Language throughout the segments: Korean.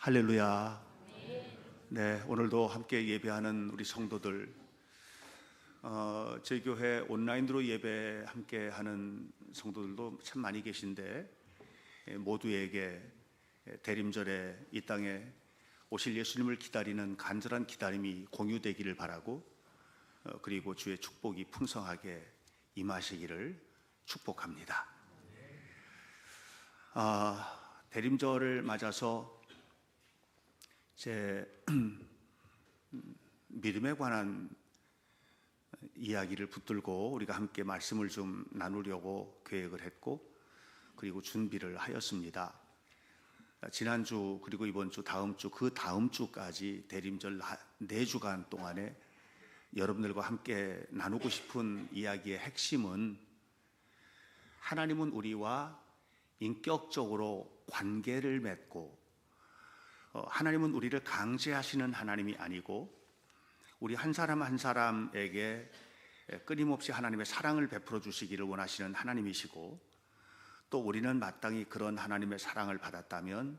할렐루야. 네, 오늘도 함께 예배하는 우리 성도들, 저희 교회 온라인으로 예배 함께 하는 성도들도 참 많이 계신데, 모두에게 대림절에 이 땅에 오실 예수님을 기다리는 간절한 기다림이 공유되기를 바라고, 그리고 주의 축복이 풍성하게 임하시기를 축복합니다. 대림절을 맞아서 제 믿음에 관한 이야기를 붙들고 우리가 함께 말씀을 좀 나누려고 계획을 했고, 그리고 준비를 하였습니다. 지난주 그리고 이번 주, 다음 주, 그 다음 주까지 대림절 4주간 동안에 여러분들과 함께 나누고 싶은 이야기의 핵심은, 하나님은 우리와 인격적으로 관계를 맺고, 하나님은 우리를 강제하시는 하나님이 아니고 우리 한 사람 한 사람에게 끊임없이 하나님의 사랑을 베풀어 주시기를 원하시는 하나님이시고, 또 우리는 마땅히 그런 하나님의 사랑을 받았다면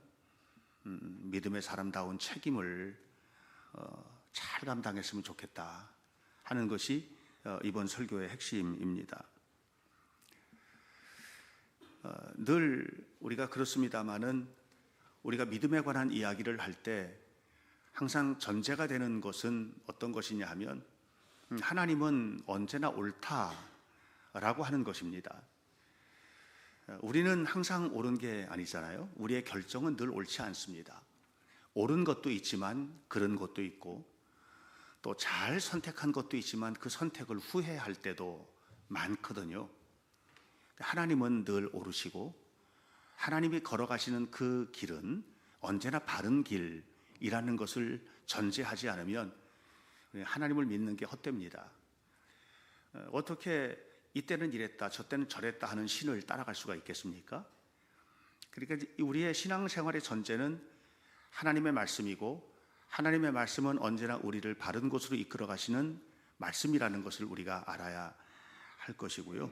믿음의 사람다운 책임을 잘 감당했으면 좋겠다 하는 것이 이번 설교의 핵심입니다. 늘 우리가 그렇습니다마는, 우리가 믿음에 관한 이야기를 할 때 항상 전제가 되는 것은 어떤 것이냐 하면, 하나님은 언제나 옳다라고 하는 것입니다. 우리는 항상 옳은 게 아니잖아요. 우리의 결정은 늘 옳지 않습니다. 옳은 것도 있지만 그런 것도 있고, 또 잘 선택한 것도 있지만 그 선택을 후회할 때도 많거든요. 하나님은 늘 옳으시고, 하나님이 걸어가시는 그 길은 언제나 바른 길이라는 것을 전제하지 않으면 하나님을 믿는 게 헛됩니다. 어떻게 이때는 이랬다, 저때는 저랬다 하는 신을 따라갈 수가 있겠습니까? 그러니까 우리의 신앙생활의 전제는 하나님의 말씀이고, 하나님의 말씀은 언제나 우리를 바른 곳으로 이끌어 가시는 말씀이라는 것을 우리가 알아야 할 것이고요.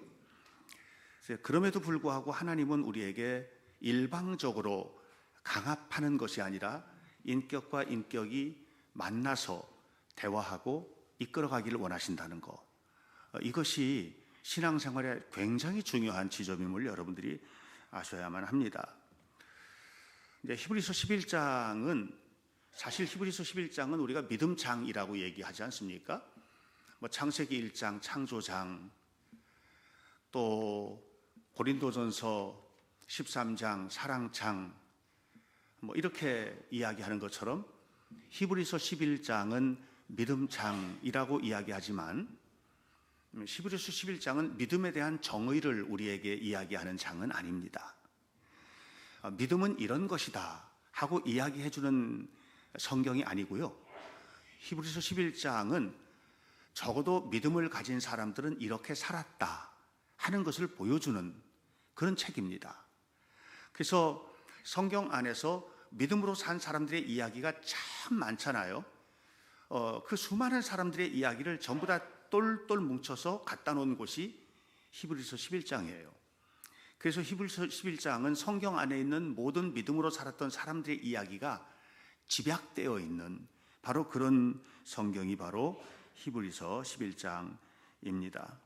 그럼에도 불구하고 하나님은 우리에게 일방적으로 강압하는 것이 아니라 인격과 인격이 만나서 대화하고 이끌어가기를 원하신다는 것, 이것이 신앙생활에 굉장히 중요한 지점임을 여러분들이 아셔야만 합니다. 이제 히브리서 11장은, 사실 히브리서 11장은 우리가 믿음장이라고 얘기하지 않습니까? 창세기 1장 창조장, 또 고린도전서 13장 사랑장, 이렇게 이야기하는 것처럼 히브리서 11장은 믿음장이라고 이야기하지만, 히브리서 11장은 믿음에 대한 정의를 우리에게 이야기하는 장은 아닙니다. 믿음은 이런 것이다 하고 이야기해주는 성경이 아니고요. 히브리서 11장은 적어도 믿음을 가진 사람들은 이렇게 살았다 하는 것을 보여주는 그런 책입니다. 그래서 성경 안에서 믿음으로 산 사람들의 이야기가 참 많잖아요. 그 수많은 사람들의 이야기를 전부 다 똘똘 뭉쳐서 갖다 놓은 곳이 히브리서 11장이에요. 그래서 히브리서 11장은 성경 안에 있는 모든 믿음으로 살았던 사람들의 이야기가 집약되어 있는 바로 그런 성경이 바로 히브리서 11장입니다.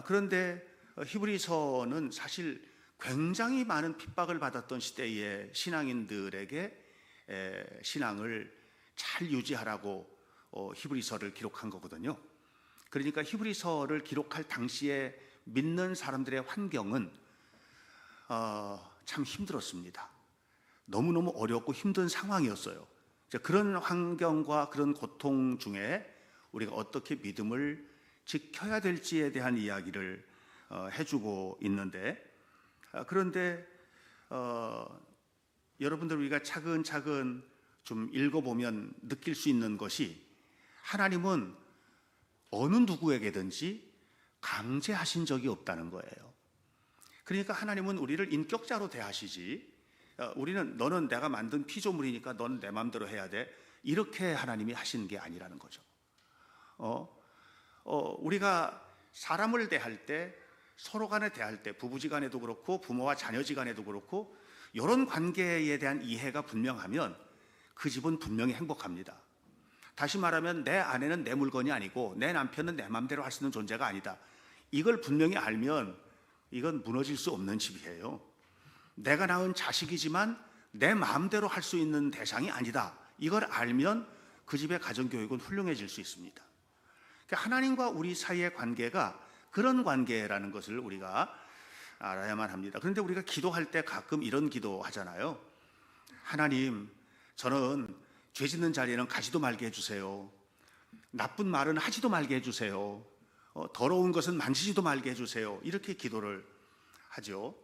그런데 히브리서는 사실 굉장히 많은 핍박을 받았던 시대의 신앙인들에게 신앙을 잘 유지하라고 히브리서를 기록한 거거든요. 그러니까 히브리서를 기록할 당시에 믿는 사람들의 환경은 참 힘들었습니다. 너무너무 어렵고 힘든 상황이었어요. 그런 환경과 그런 고통 중에 우리가 어떻게 믿음을 지켜야 될지에 대한 이야기를 해주고 있는데, 그런데 여러분들 우리가 차근차근 좀 읽어보면 느낄 수 있는 것이, 하나님은 어느 누구에게든지 강제하신 적이 없다는 거예요. 그러니까 하나님은 우리를 인격자로 대하시지, 우리는 너는 내가 만든 피조물이니까 넌 내 마음대로 해야 돼, 이렇게 하나님이 하시는 게 아니라는 거죠. 우리가 사람을 대할 때, 서로 간에 대할 때, 부부지간에도 그렇고 부모와 자녀지간에도 그렇고 이런 관계에 대한 이해가 분명하면 그 집은 분명히 행복합니다. 다시 말하면 내 아내는 내 물건이 아니고 내 남편은 내 마음대로 할 수 있는 존재가 아니다. 이걸 분명히 알면 이건 무너질 수 없는 집이에요. 내가 낳은 자식이지만 내 마음대로 할 수 있는 대상이 아니다. 이걸 알면 그 집의 가정교육은 훌륭해질 수 있습니다. 그러니까 하나님과 우리 사이의 관계가 그런 관계라는 것을 우리가 알아야만 합니다. 그런데 우리가 기도할 때 가끔 이런 기도 하잖아요. 하나님, 저는 죄 짓는 자리에는 가지도 말게 해주세요. 나쁜 말은 하지도 말게 해주세요. 더러운 것은 만지지도 말게 해주세요. 이렇게 기도를 하죠.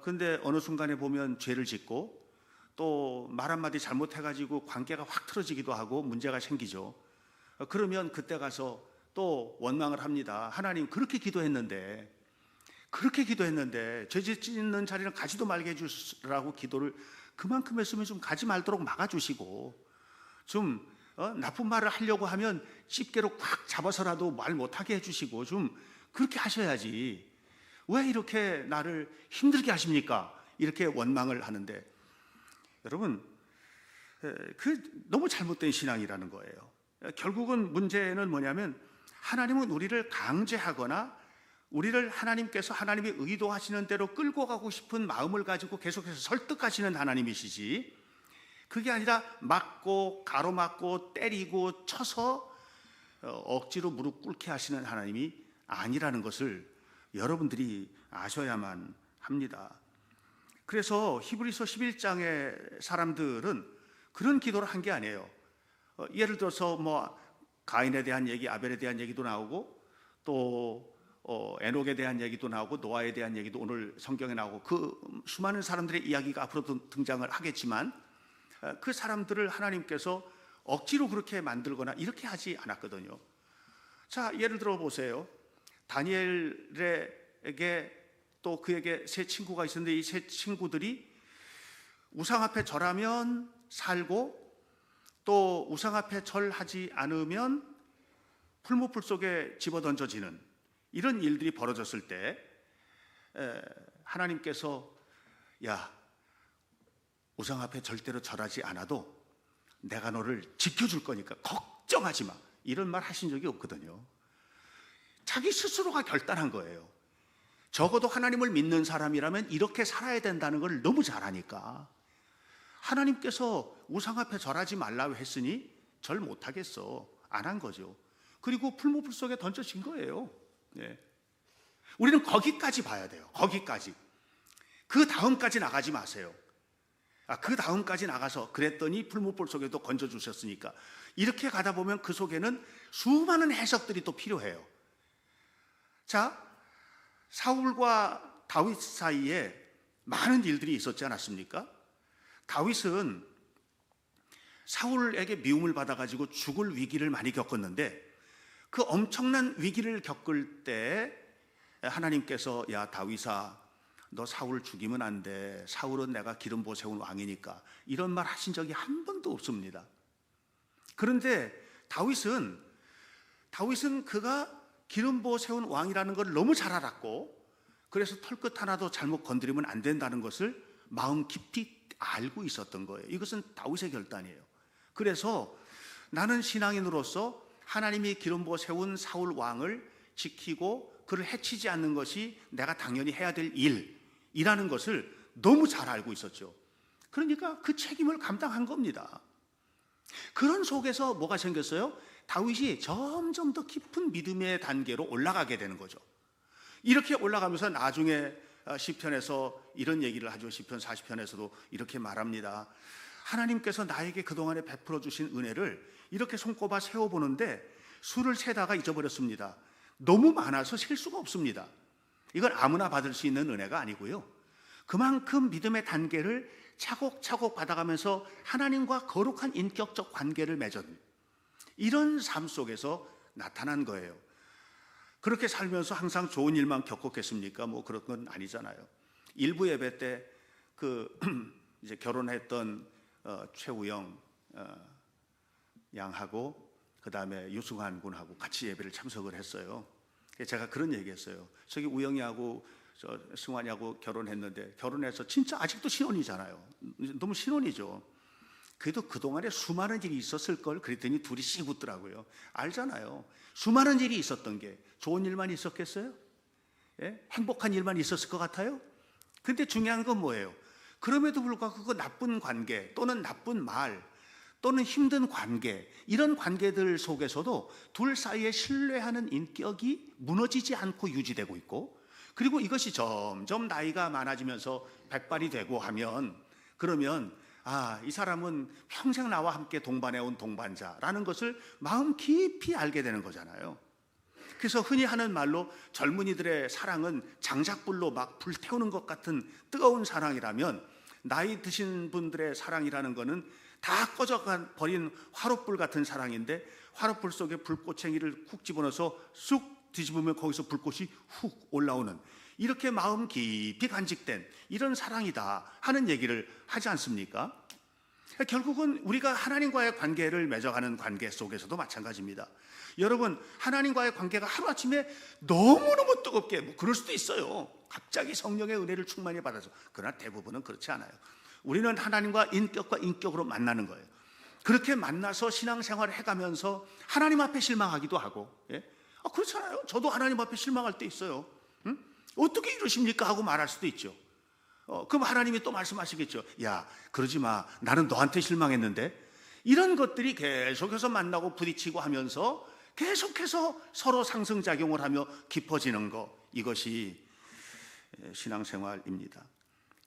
그런데 어느 순간에 보면 죄를 짓고 또 말 한마디 잘못해가지고 관계가 확 틀어지기도 하고 문제가 생기죠. 그러면 그때 가서 또 원망을 합니다. 하나님, 그렇게 기도했는데 죄 짓는 자리는 가지도 말게 해주라고 기도를 그만큼 했으면 좀 가지 말도록 막아주시고, 좀 나쁜 말을 하려고 하면 집게로 꽉 잡아서라도 말 못하게 해주시고, 좀 그렇게 하셔야지 왜 이렇게 나를 힘들게 하십니까? 이렇게 원망을 하는데, 여러분, 그 너무 잘못된 신앙이라는 거예요. 결국은 문제는 뭐냐면 하나님은 우리를 강제하거나 우리를 하나님께서 하나님이 의도하시는 대로 끌고 가고 싶은 마음을 가지고 계속해서 설득하시는 하나님이시지, 그게 아니라 막고 가로막고 때리고 쳐서 억지로 무릎 꿇게 하시는 하나님이 아니라는 것을 여러분들이 아셔야만 합니다. 그래서 히브리서 11장의 사람들은 그런 기도를 한 게 아니에요. 예를 들어서 뭐 가인에 대한 얘기, 아벨에 대한 얘기도 나오고 또 에녹에 대한 얘기도 나오고 노아에 대한 얘기도 오늘 성경에 나오고 그 수많은 사람들의 이야기가 앞으로도 등장을 하겠지만, 그 사람들을 하나님께서 억지로 그렇게 만들거나 이렇게 하지 않았거든요. 자, 예를 들어 보세요. 다니엘에게 또 그에게 세 친구가 있었는데 이 세 친구들이 우상 앞에 절하면 살고 또 우상 앞에 절하지 않으면 풀무불 속에 집어던져지는 이런 일들이 벌어졌을 때 하나님께서 야, 우상 앞에 절대로 절하지 않아도 내가 너를 지켜줄 거니까 걱정하지 마, 이런 말 하신 적이 없거든요. 자기 스스로가 결단한 거예요. 적어도 하나님을 믿는 사람이라면 이렇게 살아야 된다는 걸 너무 잘 아니까 하나님께서 우상 앞에 절하지 말라고 했으니 절 못하겠어, 안 한 거죠. 그리고 풀무불 속에 던져진 거예요. 네. 우리는 거기까지 봐야 돼요. 거기까지. 그 다음까지 나가지 마세요. 그 다음까지 나가서 그랬더니 풀무불 속에도 건져주셨으니까, 이렇게 가다 보면 그 속에는 수많은 해석들이 또 필요해요. 자, 사울과 다윗 사이에 많은 일들이 있었지 않았습니까? 다윗은 사울에게 미움을 받아가지고 죽을 위기를 많이 겪었는데, 그 엄청난 위기를 겪을 때 하나님께서 야, 다윗아, 너 사울 죽이면 안 돼. 사울은 내가 기름부어 세운 왕이니까, 이런 말 하신 적이 한 번도 없습니다. 그런데 다윗은 그가 기름부어 세운 왕이라는 걸 너무 잘 알았고, 그래서 털끝 하나도 잘못 건드리면 안 된다는 것을 마음 깊이 알고 있었던 거예요. 이것은 다윗의 결단이에요. 그래서 나는 신앙인으로서 하나님이 기름부어 세운 사울 왕을 지키고 그를 해치지 않는 것이 내가 당연히 해야 될 일이라는 것을 너무 잘 알고 있었죠. 그러니까 그 책임을 감당한 겁니다. 그런 속에서 뭐가 생겼어요? 다윗이 점점 더 깊은 믿음의 단계로 올라가게 되는 거죠. 이렇게 올라가면서 나중에 시편에서 이런 얘기를 하죠. 시편 40편에서도 이렇게 말합니다. 하나님께서 나에게 그동안에 베풀어 주신 은혜를 이렇게 손꼽아 세워보는데 수를 세다가 잊어버렸습니다. 너무 많아서 셀 수가 없습니다. 이건 아무나 받을 수 있는 은혜가 아니고요, 그만큼 믿음의 단계를 차곡차곡 받아가면서 하나님과 거룩한 인격적 관계를 맺은 이런 삶 속에서 나타난 거예요. 그렇게 살면서 항상 좋은 일만 겪었겠습니까? 뭐 그런 건 아니잖아요. 일부 예배 때 이제 결혼했던 최우영 양하고 그 다음에 유승환 군하고 같이 예배를 참석을 했어요. 제가 그런 얘기했어요. 저기 우영이하고 저 승환이하고 결혼했는데 결혼해서 진짜 아직도 신혼이잖아요. 너무 신혼이죠. 그래도 그동안에 수많은 일이 있었을 걸 그랬더니 둘이 씩 웃더라고요. 알잖아요. 수많은 일이 있었던 게 좋은 일만 있었겠어요? 예? 행복한 일만 있었을 것 같아요? 근데 중요한 건 뭐예요? 그럼에도 불구하고 그 나쁜 관계 또는 나쁜 말 또는 힘든 관계, 이런 관계들 속에서도 둘 사이에 신뢰하는 인격이 무너지지 않고 유지되고 있고, 그리고 이것이 점점 나이가 많아지면서 백발이 되고 하면, 그러면 이 사람은 평생 나와 함께 동반해온 동반자라는 것을 마음 깊이 알게 되는 거잖아요. 그래서 흔히 하는 말로 젊은이들의 사랑은 장작불로 막 불태우는 것 같은 뜨거운 사랑이라면, 나이 드신 분들의 사랑이라는 거는 다 꺼져 버린 화롯불 같은 사랑인데, 화롯불 속에 불꽃쟁이를 쿡 집어넣어서 쑥 뒤집으면 거기서 불꽃이 훅 올라오는, 이렇게 마음 깊이 간직된 이런 사랑이다 하는 얘기를 하지 않습니까? 결국은 우리가 하나님과의 관계를 맺어가는 관계 속에서도 마찬가지입니다. 여러분, 하나님과의 관계가 하루아침에 너무너무 뜨겁게, 뭐 그럴 수도 있어요. 갑자기 성령의 은혜를 충만히 받아서. 그러나 대부분은 그렇지 않아요. 우리는 하나님과 인격과 인격으로 만나는 거예요. 그렇게 만나서 신앙생활을 해가면서 하나님 앞에 실망하기도 하고, 그렇잖아요. 저도 하나님 앞에 실망할 때 있어요. 어떻게 이러십니까? 하고 말할 수도 있죠. 그럼 하나님이 또 말씀하시겠죠. 야, 그러지 마. 나는 너한테 실망했는데. 이런 것들이 계속해서 만나고 부딪히고 하면서 계속해서 서로 상승작용을 하며 깊어지는 것, 이것이 신앙생활입니다.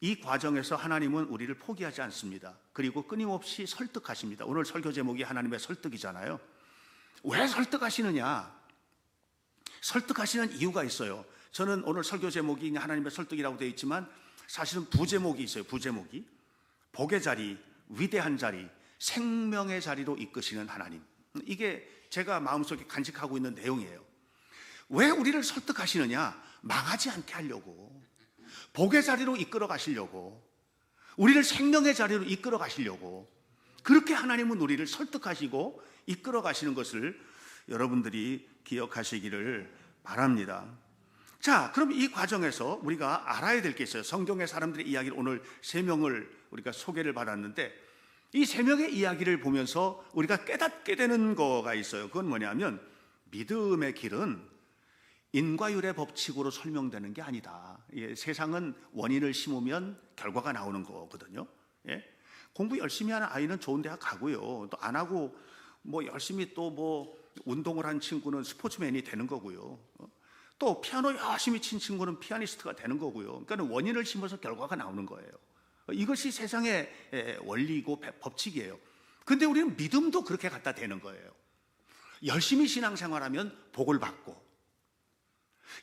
이 과정에서 하나님은 우리를 포기하지 않습니다. 그리고 끊임없이 설득하십니다. 오늘 설교 제목이 하나님의 설득이잖아요. 왜 설득하시느냐? 설득하시는 이유가 있어요. 저는 오늘 설교 제목이 하나님의 설득이라고 되어 있지만 사실은 부제목이 있어요. 부제목이 복의 자리, 위대한 자리, 생명의 자리로 이끄시는 하나님. 이게 제가 마음속에 간직하고 있는 내용이에요. 왜 우리를 설득하시느냐? 망하지 않게 하려고, 복의 자리로 이끌어 가시려고, 우리를 생명의 자리로 이끌어 가시려고, 그렇게 하나님은 우리를 설득하시고 이끌어 가시는 것을 여러분들이 기억하시기를 바랍니다. 자, 그럼 이 과정에서 우리가 알아야 될 게 있어요. 성경의 사람들의 이야기를 오늘 3명을 우리가 소개를 받았는데, 이 3명의 이야기를 보면서 우리가 깨닫게 되는 거가 있어요. 그건 뭐냐면, 믿음의 길은 인과율의 법칙으로 설명되는 게 아니다. 세상은 원인을 심으면 결과가 나오는 거거든요. 공부 열심히 하는 아이는 좋은 대학 가고요. 또 안 하고 뭐 열심히 또 뭐 운동을 한 친구는 스포츠맨이 되는 거고요. 또 피아노 열심히 친 친구는 피아니스트가 되는 거고요. 그러니까 원인을 심어서 결과가 나오는 거예요. 이것이 세상의 원리고 법칙이에요. 근데 우리는 믿음도 그렇게 갖다 대는 거예요. 열심히 신앙생활하면 복을 받고,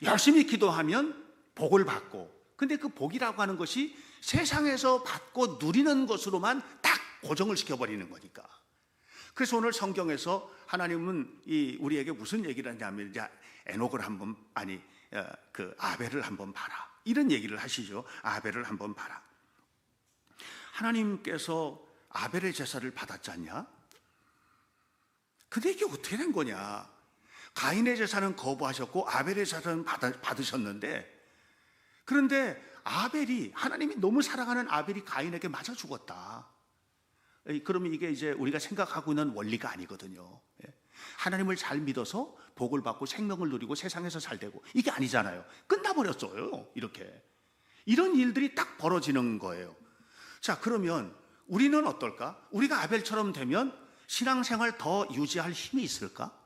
열심히 기도하면 복을 받고, 근데 그 복이라고 하는 것이 세상에서 받고 누리는 것으로만 딱 고정을 시켜버리는 거니까. 그래서 오늘 성경에서 하나님은 우리에게 무슨 얘기를 하냐면, 이제 에녹을 한번, 그 아벨을 한번 봐라, 이런 얘기를 하시죠. 아벨을 한번 봐라. 하나님께서 아벨의 제사를 받았지 않냐? 근데 이게 어떻게 된 거냐? 가인의 제사는 거부하셨고 아벨의 제사는 받으셨는데, 그런데 아벨이, 하나님이 너무 사랑하는 아벨이 가인에게 맞아 죽었다. 그러면 이게 이제 우리가 생각하고 있는 원리가 아니거든요. 하나님을 잘 믿어서 복을 받고 생명을 누리고 세상에서 잘 되고, 이게 아니잖아요. 끝나버렸어요. 이렇게 이런 일들이 딱 벌어지는 거예요. 자, 그러면 우리는 어떨까? 우리가 아벨처럼 되면 신앙생활 더 유지할 힘이 있을까?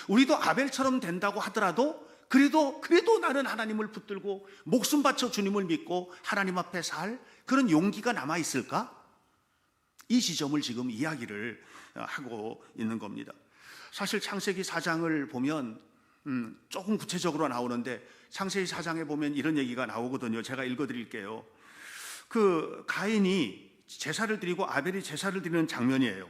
우리도 아벨처럼 된다고 하더라도 그래도 나는 하나님을 붙들고 목숨 바쳐 주님을 믿고 하나님 앞에 살 그런 용기가 남아 있을까? 이 지점을 지금 이야기를 하고 있는 겁니다. 사실 창세기 4장을 보면 조금 구체적으로 나오는데, 창세기 4장에 보면 이런 얘기가 나오거든요. 제가 읽어드릴게요. 그 가인이 제사를 드리고 아벨이 제사를 드리는 장면이에요.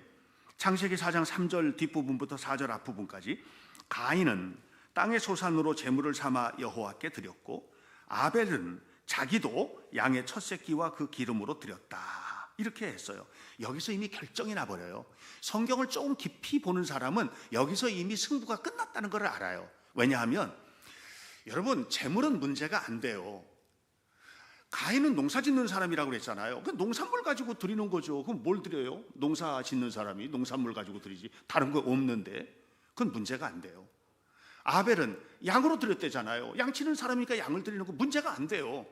창세기 4장 3절 뒷부분부터 4절 앞부분까지. 가인은 땅의 소산으로 제물을 삼아 여호와께 드렸고, 아벨은 자기도 양의 첫 새끼와 그 기름으로 드렸다. 이렇게 했어요. 여기서 이미 결정이 나버려요. 성경을 조금 깊이 보는 사람은 여기서 이미 승부가 끝났다는 걸 알아요. 왜냐하면 여러분, 재물은 문제가 안 돼요. 가인은 농사 짓는 사람이라고 그랬잖아요. 그 농산물 가지고 드리는 거죠. 그럼 뭘 드려요? 농사 짓는 사람이 농산물 가지고 드리지. 다른 거 없는데. 그건 문제가 안 돼요. 아벨은 양으로 드렸대잖아요. 양 치는 사람이니까 양을 드리는 거 문제가 안 돼요.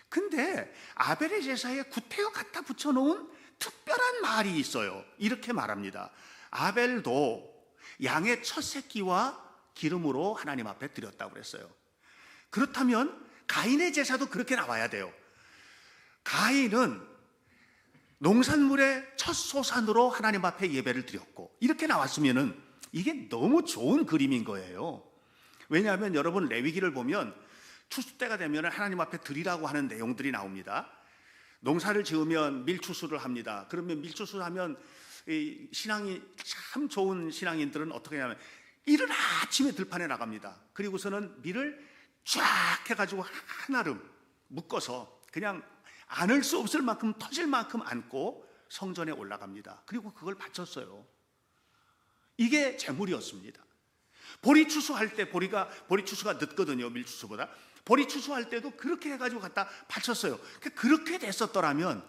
근데 아벨의 제사에 구태여 갖다 붙여놓은 특별한 말이 있어요. 이렇게 말합니다. 아벨도 양의 첫 새끼와 기름으로 하나님 앞에 드렸다고 그랬어요. 그렇다면 가인의 제사도 그렇게 나와야 돼요. 가인은 농산물의 첫 소산으로 하나님 앞에 예배를 드렸고, 이렇게 나왔으면은 이게 너무 좋은 그림인 거예요. 왜냐하면 여러분, 레위기를 보면 추수 때가 되면 하나님 앞에 드리라고 하는 내용들이 나옵니다. 농사를 지으면 밀추수를 합니다. 그러면 밀추수를 하면 이 신앙이 참 좋은 신앙인들은 어떻게 하냐면 이른 아침에 들판에 나갑니다. 그리고서는 밀을 쫙 해가지고 한아름 묶어서 그냥 안을 수 없을 만큼 터질 만큼 안고 성전에 올라갑니다. 그리고 그걸 바쳤어요. 이게 제물이었습니다. 보리 추수할 때 보리 추수가 늦거든요. 밀추수보다. 보리 추수할 때도 그렇게 해가지고 갖다 바쳤어요. 그렇게 됐었더라면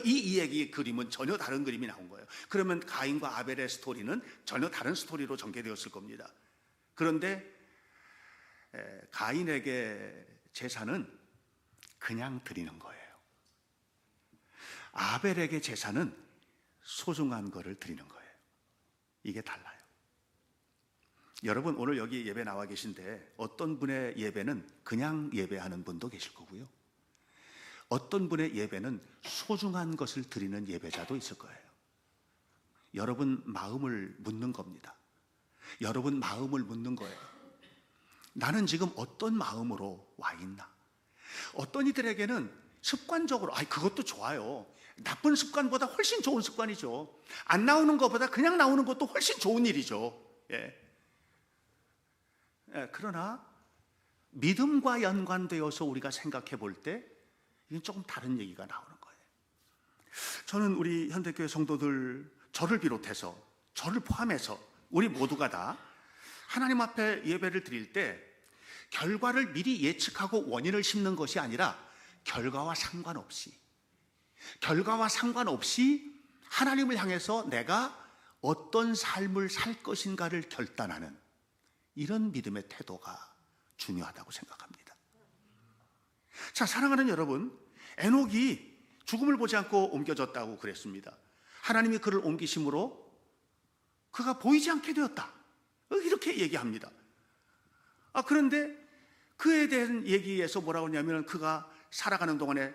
이 얘기의 그림은 전혀 다른 그림이 나온 거예요. 그러면 가인과 아벨의 스토리는 전혀 다른 스토리로 전개되었을 겁니다. 그런데 가인에게 제사는 그냥 드리는 거예요. 아벨에게 제사는 소중한 거를 드리는 거예요. 이게 달라요. 여러분, 오늘 여기 예배 나와 계신데 어떤 분의 예배는 그냥 예배하는 분도 계실 거고요. 어떤 분의 예배는 소중한 것을 드리는 예배자도 있을 거예요. 여러분 마음을 묻는 겁니다. 여러분 마음을 묻는 거예요. 나는 지금 어떤 마음으로 와 있나? 어떤 이들에게는 습관적으로, 그것도 좋아요. 나쁜 습관보다 훨씬 좋은 습관이죠. 안 나오는 것보다 그냥 나오는 것도 훨씬 좋은 일이죠. 그러나 믿음과 연관되어서 우리가 생각해 볼 때 이건 조금 다른 얘기가 나오는 거예요. 저는 우리 현대교회 성도들, 저를 비롯해서, 저를 포함해서 우리 모두가 다 하나님 앞에 예배를 드릴 때 결과를 미리 예측하고 원인을 심는 것이 아니라 결과와 상관없이 하나님을 향해서 내가 어떤 삶을 살 것인가를 결단하는 이런 믿음의 태도가 중요하다고 생각합니다. 자, 사랑하는 여러분, 에녹이 죽음을 보지 않고 옮겨졌다고 그랬습니다. 하나님이 그를 옮기심으로 그가 보이지 않게 되었다, 이렇게 얘기합니다. 그런데 그에 대한 얘기에서 뭐라고 하냐면 그가 살아가는 동안에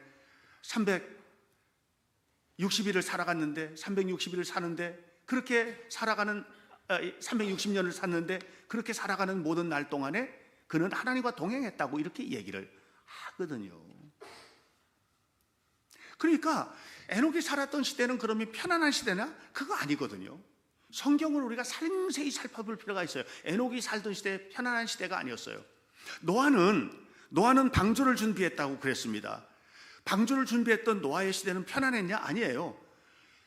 360일을 살아갔는데 360일을 사는데 그렇게 살아가는 360년을 샀는데 그렇게 살아가는 모든 날 동안에 그는 하나님과 동행했다고 이렇게 얘기를 하거든요. 그러니까 에녹이 살았던 시대는 그러면 편안한 시대냐? 그거 아니거든요. 성경을 우리가 상세히 살펴볼 필요가 있어요. 에녹이 살던 시대 편안한 시대가 아니었어요. 노아는 방주를 준비했다고 그랬습니다. 방주를 준비했던 노아의 시대는 편안했냐? 아니에요.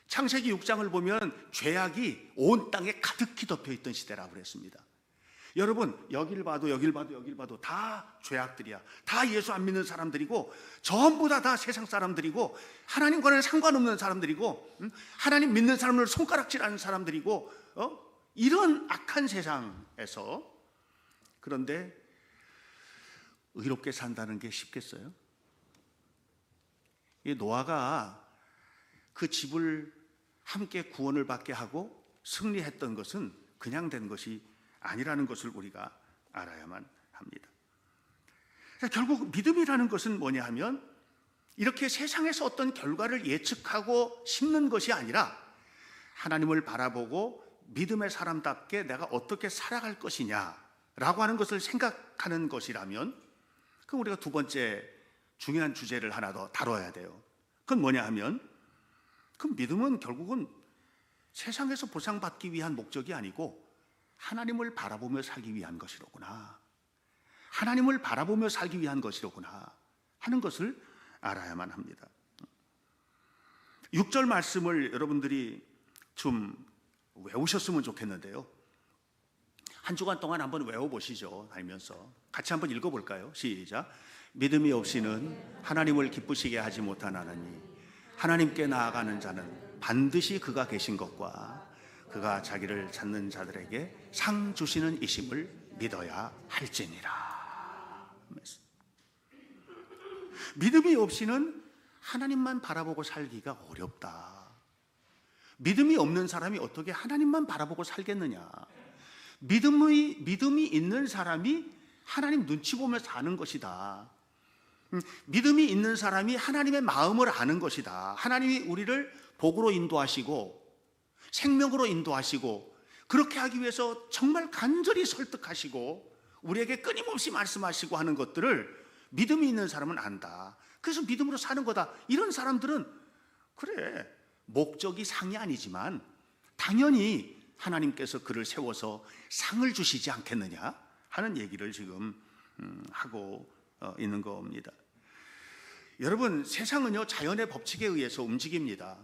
창세기 6장을 보면 죄악이 온 땅에 가득히 덮여 있던 시대라고 그랬습니다. 여러분, 여길 봐도 다 죄악들이야. 다 예수 안 믿는 사람들이고 전부 다 세상 사람들이고 하나님과는 상관없는 사람들이고 하나님 믿는 사람을 손가락질하는 사람들이고 이런 악한 세상에서, 그런데 의롭게 산다는 게 쉽겠어요? 이 노아가 그 집을 함께 구원을 받게 하고 승리했던 것은 그냥 된 것이 아니라는 것을 우리가 알아야만 합니다. 결국 믿음이라는 것은 뭐냐 하면 이렇게 세상에서 어떤 결과를 예측하고 심는 것이 아니라 하나님을 바라보고 믿음의 사람답게 내가 어떻게 살아갈 것이냐라고 하는 것을 생각하는 것이라면, 그럼 우리가 두 번째 중요한 주제를 하나 더 다뤄야 돼요. 그건 뭐냐 하면 그 믿음은 결국은 세상에서 보상받기 위한 목적이 아니고 하나님을 바라보며 살기 위한 것이로구나, 하나님을 바라보며 살기 위한 것이로구나 하는 것을 알아야만 합니다. 6절 말씀을 여러분들이 좀 외우셨으면 좋겠는데요. 한 주간 동안 한번 외워보시죠. 다니면서 같이 한번 읽어볼까요? 시작. 믿음이 없이는 하나님을 기쁘시게 하지 못하나니 하나님께 나아가는 자는 반드시 그가 계신 것과 그가 자기를 찾는 자들에게 상 주시는 이심을 믿어야 할지니라. 믿음이 없이는 하나님만 바라보고 살기가 어렵다. 믿음이 없는 사람이 어떻게 하나님만 바라보고 살겠느냐? 믿음이 있는 사람이 하나님 눈치 보며 사는 것이다. 믿음이 있는 사람이 하나님의 마음을 아는 것이다. 하나님이 우리를 복으로 인도하시고 생명으로 인도하시고 그렇게 하기 위해서 정말 간절히 설득하시고 우리에게 끊임없이 말씀하시고 하는 것들을 믿음이 있는 사람은 안다. 그래서 믿음으로 사는 거다. 이런 사람들은 그래, 목적이 상이 아니지만 당연히 하나님께서 그를 세워서 상을 주시지 않겠느냐 하는 얘기를 지금 하고 있는 겁니다. 여러분, 세상은요 자연의 법칙에 의해서 움직입니다.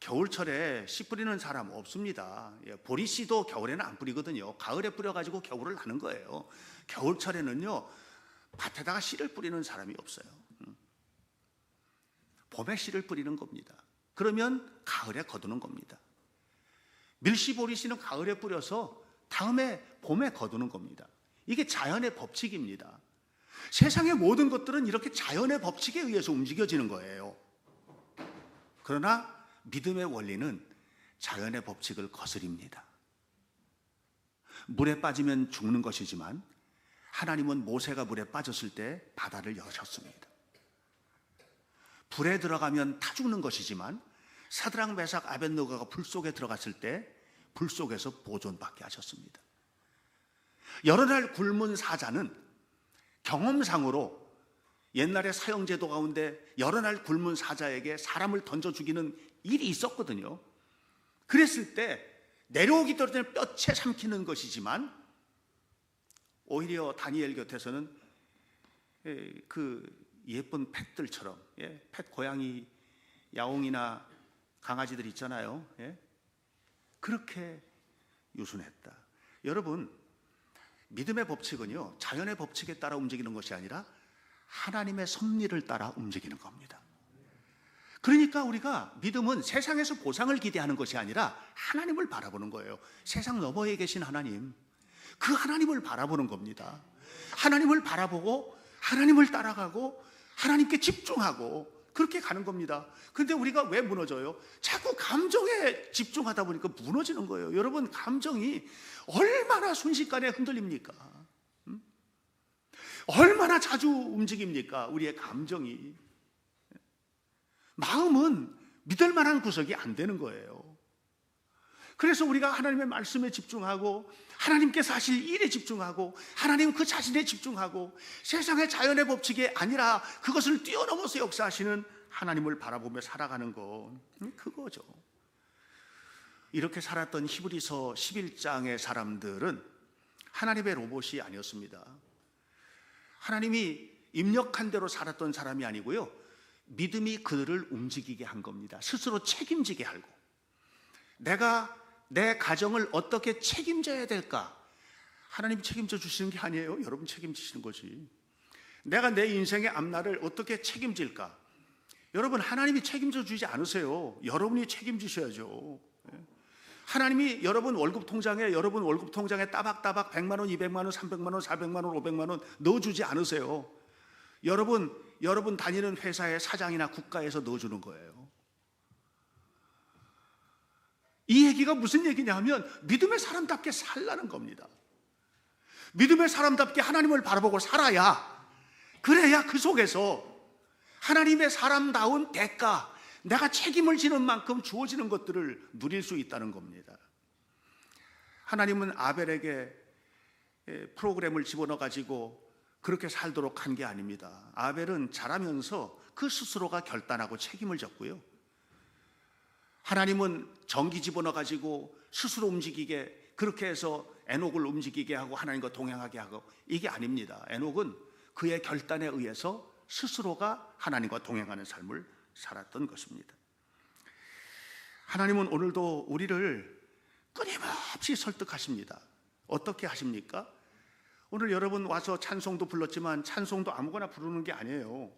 겨울철에 씨 뿌리는 사람 없습니다. 보리씨도 겨울에는 안 뿌리거든요. 가을에 뿌려가지고 겨울을 나는 거예요. 겨울철에는요 밭에다가 씨를 뿌리는 사람이 없어요. 봄에 씨를 뿌리는 겁니다. 그러면 가을에 거두는 겁니다. 밀씨, 보리씨는 가을에 뿌려서 다음에 봄에 거두는 겁니다. 이게 자연의 법칙입니다. 세상의 모든 것들은 이렇게 자연의 법칙에 의해서 움직여지는 거예요. 그러나 믿음의 원리는 자연의 법칙을 거스립니다. 물에 빠지면 죽는 것이지만 하나님은 모세가 물에 빠졌을 때 바다를 여셨습니다. 불에 들어가면 타 죽는 것이지만 사드락, 메삭, 아벳느고가 불 속에 들어갔을 때 불 속에서 보존받게 하셨습니다. 여러 날 굶은 사자는 경험상으로 옛날에 사형제도 가운데 여러 날 굶은 사자에게 사람을 던져 죽이는 일이 있었거든요. 그랬을 때 내려오기 전에 뼈채 삼키는 것이지만 오히려 다니엘 곁에서는 그 예쁜 펫들처럼, 펫 고양이, 야옹이나 강아지들 있잖아요. 그렇게 유순했다. 여러분, 믿음의 법칙은요 자연의 법칙에 따라 움직이는 것이 아니라 하나님의 섭리를 따라 움직이는 겁니다. 그러니까 우리가 믿음은 세상에서 보상을 기대하는 것이 아니라 하나님을 바라보는 거예요. 세상 너머에 계신 하나님, 그 하나님을 바라보는 겁니다. 하나님을 바라보고 하나님을 따라가고 하나님께 집중하고 그렇게 가는 겁니다. 그런데 우리가 왜 무너져요? 자꾸 감정에 집중하다 보니까 무너지는 거예요. 여러분, 감정이 얼마나 순식간에 흔들립니까? 얼마나 자주 움직입니까? 우리의 감정이. 마음은 믿을 만한 구석이 안 되는 거예요. 그래서 우리가 하나님의 말씀에 집중하고 하나님께서 하실 일에 집중하고 하나님 그 자신에 집중하고 세상의 자연의 법칙이 아니라 그것을 뛰어넘어서 역사하시는 하나님을 바라보며 살아가는 거, 그거죠. 이렇게 살았던 히브리서 11장의 사람들은 하나님의 로봇이 아니었습니다. 하나님이 입력한 대로 살았던 사람이 아니고요, 믿음이 그들을 움직이게 한 겁니다. 스스로 책임지게 하고, 내가 내 가정을 어떻게 책임져야 될까? 하나님이 책임져 주시는 게 아니에요. 여러분 책임지시는 거지. 내가 내 인생의 앞날을 어떻게 책임질까? 여러분, 하나님이 책임져 주지 않으세요. 여러분이 책임지셔야죠. 하나님이 여러분 월급 통장에 따박따박 100만 원, 200만 원, 300만 원, 400만 원, 500만 원 넣어주지 않으세요. 여러분 다니는 회사의 사장이나 국가에서 넣어주는 거예요. 이 얘기가 무슨 얘기냐면 믿음의 사람답게 살라는 겁니다. 믿음의 사람답게 하나님을 바라보고 살아야, 그래야 그 속에서 하나님의 사람다운 대가, 내가 책임을 지는 만큼 주어지는 것들을 누릴 수 있다는 겁니다. 하나님은 아벨에게 프로그램을 집어넣어 가지고 그렇게 살도록 한 게 아닙니다. 아벨은 자라면서 그 스스로가 결단하고 책임을 졌고요, 하나님은 전기 집어넣어 가지고 스스로 움직이게, 그렇게 해서 에녹을 움직이게 하고 하나님과 동행하게 하고, 이게 아닙니다. 에녹은 그의 결단에 의해서 스스로가 하나님과 동행하는 삶을 살았던 것입니다. 하나님은 오늘도 우리를 끊임없이 설득하십니다. 어떻게 하십니까? 오늘 여러분 와서 찬송도 불렀지만 찬송도 아무거나 부르는 게 아니에요.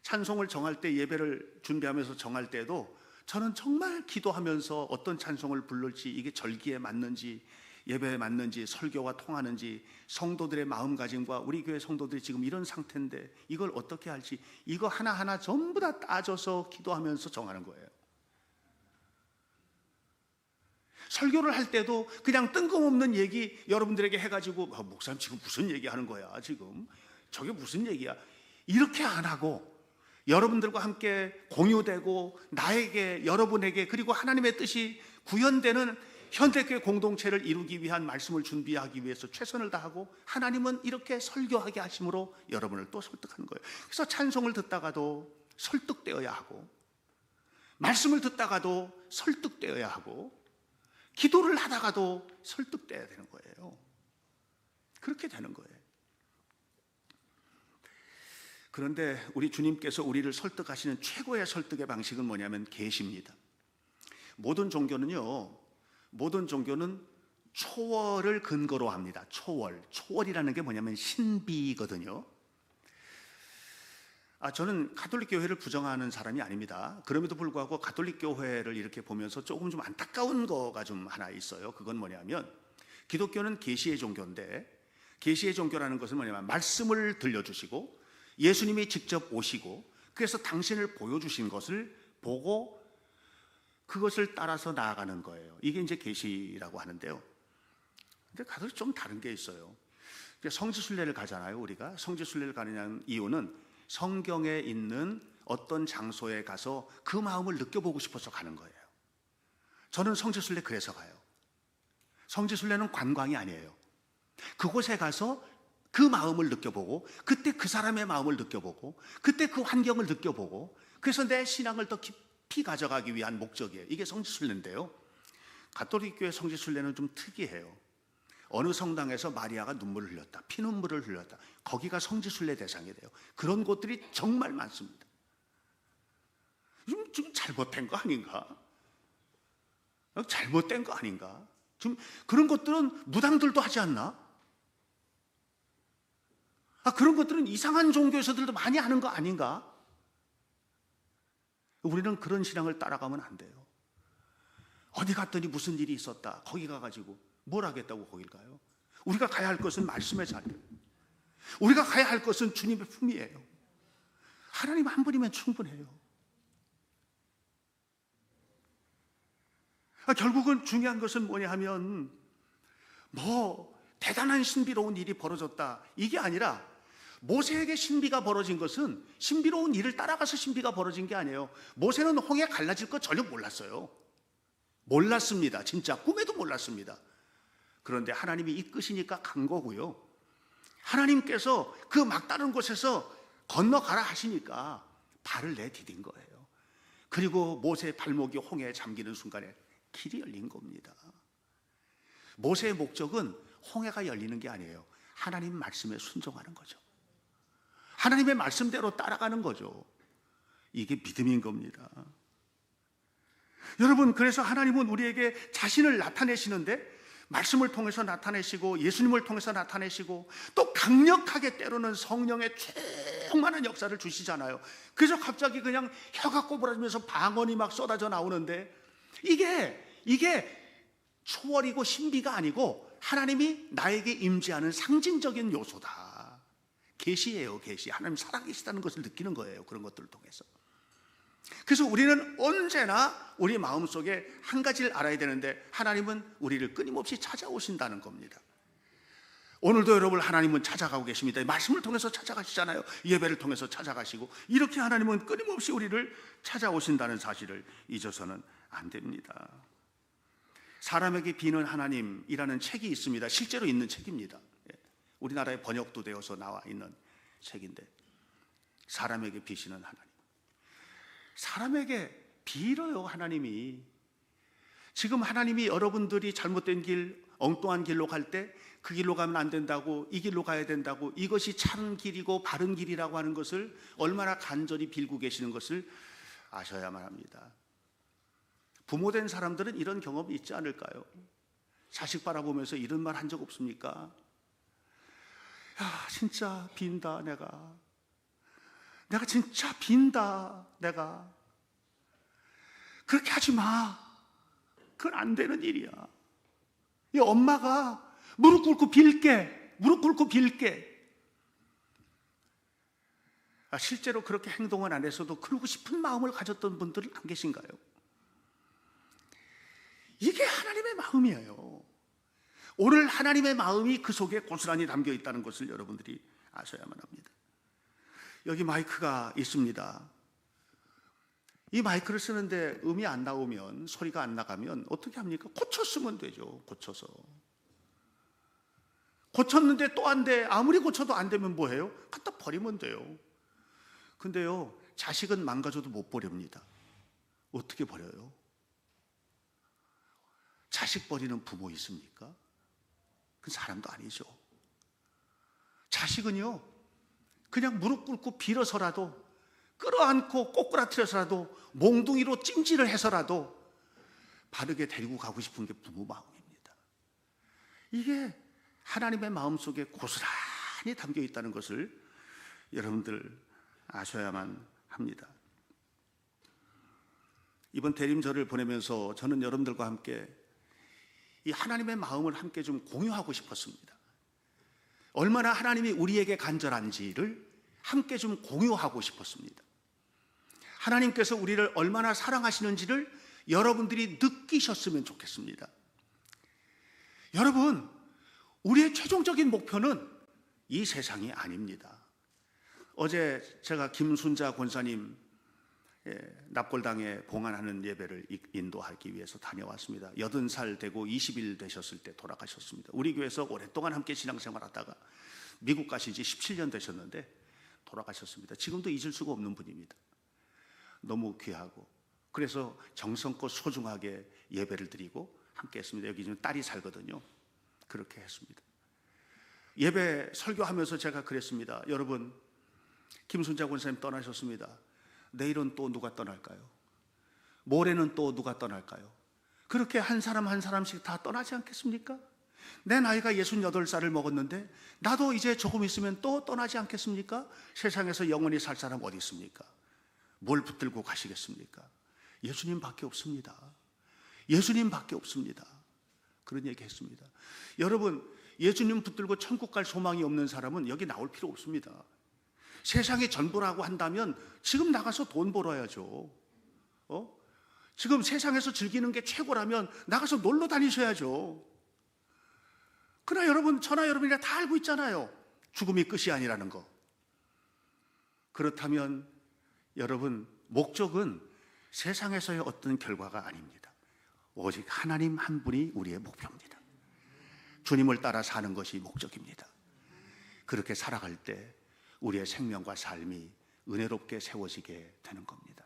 찬송을 정할 때, 예배를 준비하면서 정할 때도 저는 정말 기도하면서 어떤 찬송을 부를지, 이게 절기에 맞는지, 예배에 맞는지, 설교와 통하는지, 성도들의 마음가짐과 우리 교회 성도들이 지금 이런 상태인데 이걸 어떻게 할지, 이거 하나하나 전부 다 따져서 기도하면서 정하는 거예요. 설교를 할 때도 그냥 뜬금없는 얘기 여러분들에게 해가지고 목사님 지금 무슨 얘기하는 거야, 지금 저게 무슨 얘기야, 이렇게 안 하고 여러분들과 함께 공유되고 나에게, 여러분에게, 그리고 하나님의 뜻이 구현되는 현대교회 공동체를 이루기 위한 말씀을 준비하기 위해서 최선을 다하고, 하나님은 이렇게 설교하게 하심으로 여러분을 또 설득하는 거예요. 그래서 찬송을 듣다가도 설득되어야 하고, 말씀을 듣다가도 설득되어야 하고, 기도를 하다가도 설득되어야 되는 거예요. 그렇게 되는 거예요. 그런데 우리 주님께서 우리를 설득하시는 최고의 설득의 방식은 뭐냐면 계시입니다. 모든 종교는 초월을 근거로 합니다. 초월이라는 게 뭐냐면 신비거든요. 저는 가톨릭 교회를 부정하는 사람이 아닙니다. 그럼에도 불구하고 가톨릭 교회를 이렇게 보면서 조금 좀 안타까운 거가 좀 하나 있어요. 그건 뭐냐면, 기독교는 계시의 종교인데, 계시의 종교라는 것은 뭐냐면 말씀을 들려주시고 예수님이 직접 오시고 그래서 당신을 보여주신 것을 보고 그것을 따라서 나아가는 거예요. 이게 이제 계시라고 하는데요. 근데 가톨릭 좀 다른 게 있어요. 성지순례를 가잖아요. 우리가 성지순례를 가느냐는 이유는 성경에 있는 어떤 장소에 가서 그 마음을 느껴보고 싶어서 가는 거예요. 저는 성지순례 그래서 가요. 성지순례는 관광이 아니에요. 그곳에 가서 그 마음을 느껴보고, 그때 그 사람의 마음을 느껴보고, 그때 그 환경을 느껴보고, 그래서 내 신앙을 더 깊이 가져가기 위한 목적이에요. 이게 성지순례인데요. 가톨릭 교회 성지순례는 좀 특이해요. 어느 성당에서 마리아가 눈물을 흘렸다, 피눈물을 흘렸다, 거기가 성지순례 대상이 돼요. 그런 곳들이 정말 많습니다. 좀 잘못된 거 아닌가? 잘못된 거 아닌가? 좀 그런 것들은 무당들도 하지 않나? 그런 것들은 이상한 종교에서들도 많이 하는 거 아닌가? 우리는 그런 신앙을 따라가면 안 돼요. 어디 갔더니 무슨 일이 있었다, 거기 가가지고 뭘 하겠다고 거길 가요? 우리가 가야 할 것은 말씀의 자리예요. 우리가 가야 할 것은 주님의 품이에요. 하나님 한 분이면 충분해요. 결국은 중요한 것은 뭐냐 하면, 대단한 신비로운 일이 벌어졌다, 이게 아니라, 모세에게 신비가 벌어진 것은 신비로운 일을 따라가서 신비가 벌어진 게 아니에요. 모세는 홍해 갈라질 거 전혀 몰랐어요. 몰랐습니다. 진짜 꿈에도 몰랐습니다. 그런데 하나님이 이끄시니까 간 거고요. 하나님께서 그 막다른 곳에서 건너가라 하시니까 발을 내디딘 거예요. 그리고 모세의 발목이 홍해에 잠기는 순간에 길이 열린 겁니다. 모세의 목적은 홍해가 열리는 게 아니에요. 하나님 말씀에 순종하는 거죠. 하나님의 말씀대로 따라가는 거죠. 이게 믿음인 겁니다. 여러분, 그래서 하나님은 우리에게 자신을 나타내시는데, 말씀을 통해서 나타내시고 예수님을 통해서 나타내시고 또 강력하게 때로는 성령의 충만한 역사를 주시잖아요. 그래서 갑자기 그냥 혀가 꼬부라지면서 방언이 막 쏟아져 나오는데, 이게 초월이고 신비가 아니고 하나님이 나에게 임재하는 상징적인 요소다. 계시예요, 계시. 하나님 살아계시다는 것을 느끼는 거예요, 그런 것들을 통해서. 그래서 우리는 언제나 우리 마음속에 한 가지를 알아야 되는데, 하나님은 우리를 끊임없이 찾아오신다는 겁니다. 오늘도 여러분, 하나님은 찾아가고 계십니다. 말씀을 통해서 찾아가시잖아요. 예배를 통해서 찾아가시고, 이렇게 하나님은 끊임없이 우리를 찾아오신다는 사실을 잊어서는 안 됩니다. 사람에게 비는 하나님이라는 책이 있습니다. 실제로 있는 책입니다. 우리나라에 번역도 되어서 나와 있는 책인데, 사람에게 비시는 하나님. 사람에게 빌어요, 하나님이. 지금 하나님이 여러분들이 잘못된 길, 엉뚱한 길로 갈 때 그 길로 가면 안 된다고, 이 길로 가야 된다고, 이것이 참 길이고 바른 길이라고 하는 것을 얼마나 간절히 빌고 계시는 것을 아셔야만 합니다. 부모된 사람들은 이런 경험이 있지 않을까요? 자식 바라보면서 이런 말 한 적 없습니까? 야, 진짜 빈다, 내가 진짜 빈다, 내가. 그렇게 하지 마. 그건 안 되는 일이야. 이 엄마가 무릎 꿇고 빌게. 실제로 그렇게 행동을 안 해서도 그러고 싶은 마음을 가졌던 분들은 안 계신가요? 이게 하나님의 마음이에요. 오늘 하나님의 마음이 그 속에 고스란히 담겨 있다는 것을 여러분들이 아셔야만 합니다. 여기 마이크가 있습니다. 이 마이크를 쓰는데 음이 안 나오면, 소리가 안 나가면 어떻게 합니까? 고쳐 쓰면 되죠. 고쳤는데 또 안 돼. 아무리 고쳐도 안 되면 뭐해요? 갖다 버리면 돼요. 근데요, 자식은 망가져도 못 버립니다. 어떻게 버려요? 자식 버리는 부모 있습니까? 그 사람도 아니죠. 자식은요, 그냥 무릎 꿇고 빌어서라도, 끌어안고 꼬꾸라뜨려서라도, 몽둥이로 찜질을 해서라도 바르게 데리고 가고 싶은 게 부모 마음입니다. 이게 하나님의 마음속에 고스란히 담겨 있다는 것을 여러분들 아셔야만 합니다. 이번 대림절을 보내면서 저는 여러분들과 함께 이 하나님의 마음을 함께 좀 공유하고 싶었습니다. 얼마나 하나님이 우리에게 간절한지를 함께 좀 공유하고 싶었습니다. 하나님께서 우리를 얼마나 사랑하시는지를 여러분들이 느끼셨으면 좋겠습니다. 여러분, 우리의 최종적인 목표는 이 세상이 아닙니다. 어제 제가 김순자 권사님 납골당에 봉안하는 예배를 인도하기 위해서 다녀왔습니다. 80살 되고 20일 되셨을 때 돌아가셨습니다. 우리 교회에서 오랫동안 함께 신앙생활 하다가 미국 가신 지 17년 되셨는데 돌아가셨습니다. 지금도 잊을 수가 없는 분입니다. 너무 귀하고, 그래서 정성껏 소중하게 예배를 드리고 함께 했습니다. 여기 지금 딸이 살거든요. 그렇게 했습니다. 예배 설교하면서 제가 그랬습니다. 여러분, 김순자 권사님 떠나셨습니다. 내일은 또 누가 떠날까요? 모레는 또 누가 떠날까요? 그렇게 한 사람 한 사람씩 다 떠나지 않겠습니까? 내 나이가 68살을 먹었는데 나도 이제 조금 있으면 또 떠나지 않겠습니까? 세상에서 영원히 살 사람 어디 있습니까? 뭘 붙들고 가시겠습니까? 예수님밖에 없습니다. 예수님밖에 없습니다. 그런 얘기 했습니다. 여러분, 예수님 붙들고 천국 갈 소망이 없는 사람은 여기 나올 필요 없습니다. 세상의 전부라고 한다면 지금 나가서 돈 벌어야죠. 지금 세상에서 즐기는 게 최고라면 나가서 놀러 다니셔야죠. 그러나 여러분, 저나 여러분이 다 알고 있잖아요. 죽음이 끝이 아니라는 거. 그렇다면 여러분, 목적은 세상에서의 어떤 결과가 아닙니다. 오직 하나님 한 분이 우리의 목표입니다. 주님을 따라 사는 것이 목적입니다. 그렇게 살아갈 때 우리의 생명과 삶이 은혜롭게 세워지게 되는 겁니다.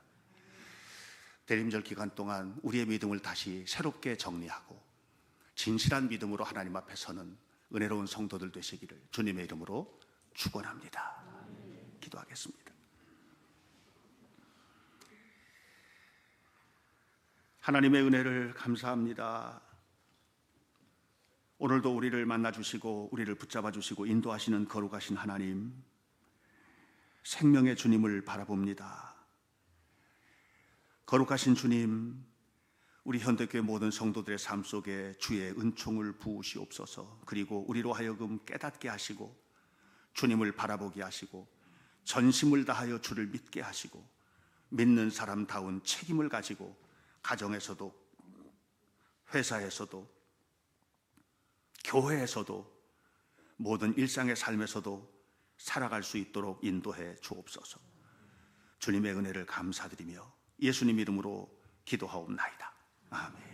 대림절 기간 동안 우리의 믿음을 다시 새롭게 정리하고 진실한 믿음으로 하나님 앞에 서는 은혜로운 성도들 되시기를 주님의 이름으로 축원합니다. 기도하겠습니다. 하나님의 은혜를 감사합니다. 오늘도 우리를 만나주시고 우리를 붙잡아 주시고 인도하시는 거룩하신 하나님, 생명의 주님을 바라봅니다. 거룩하신 주님, 우리 현대교회 모든 성도들의 삶 속에 주의 은총을 부으시옵소서. 그리고 우리로 하여금 깨닫게 하시고 주님을 바라보게 하시고 전심을 다하여 주를 믿게 하시고 믿는 사람다운 책임을 가지고 가정에서도 회사에서도 교회에서도 모든 일상의 삶에서도 살아갈 수 있도록 인도해 주옵소서. 주님의 은혜를 감사드리며 예수님 이름으로 기도하옵나이다. 아멘.